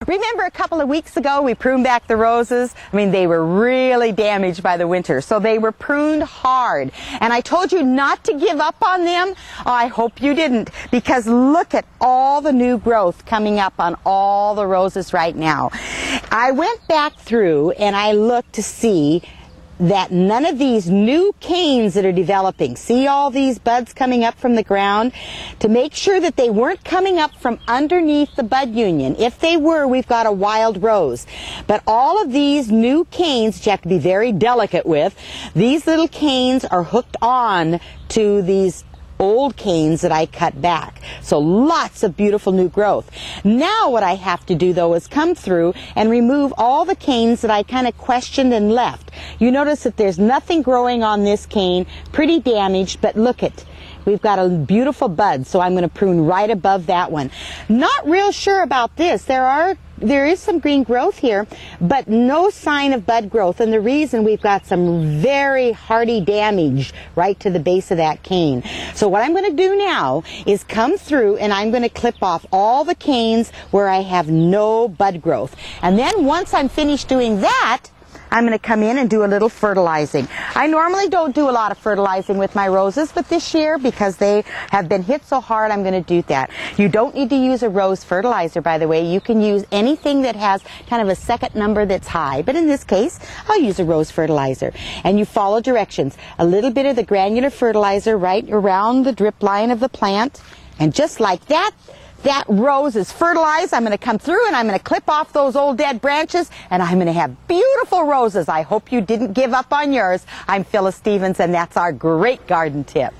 Remember a couple of weeks ago we pruned back the roses? I mean, they were really damaged by the winter, so they were pruned hard. And I told you not to give up on them. Oh, I hope you didn't, because look at all the new growth coming up on all the roses right now. I went back through and I looked to see that none of these new canes that are developing, see all these buds coming up from the ground, to make sure that they weren't coming up from underneath the bud union. If they were, we've got a wild rose. But all of these new canes, which you have to be very delicate with, these little canes are hooked on to these old canes that I cut back. So lots of beautiful new growth. Now what I have to do though is come through and remove all the canes that I kind of questioned and left. You notice that there's nothing growing on this cane, pretty damaged, but look at, we've got a beautiful bud, so I'm going to prune right above that one. Not real sure about this. There is some green growth here, but no sign of bud growth, and the reason, we've got some very hardy damage right to the base of that cane. So what I'm going to do now is come through and I'm going to clip off all the canes where I have no bud growth. And then once I'm finished doing that, I'm going to come in and do a little fertilizing. I normally don't do a lot of fertilizing with my roses, but this year, because they have been hit so hard, I'm going to do that. You don't need to use a rose fertilizer, by the way. You can use anything that has kind of a second number that's high, but in this case, I'll use a rose fertilizer. And you follow directions. A little bit of the granular fertilizer right around the drip line of the plant, and just like that, that rose is fertilized. I'm going to come through and I'm going to clip off those old dead branches, and I'm going to have beautiful roses. I hope you didn't give up on yours. I'm Phyllis Stevens, and that's our great garden tip.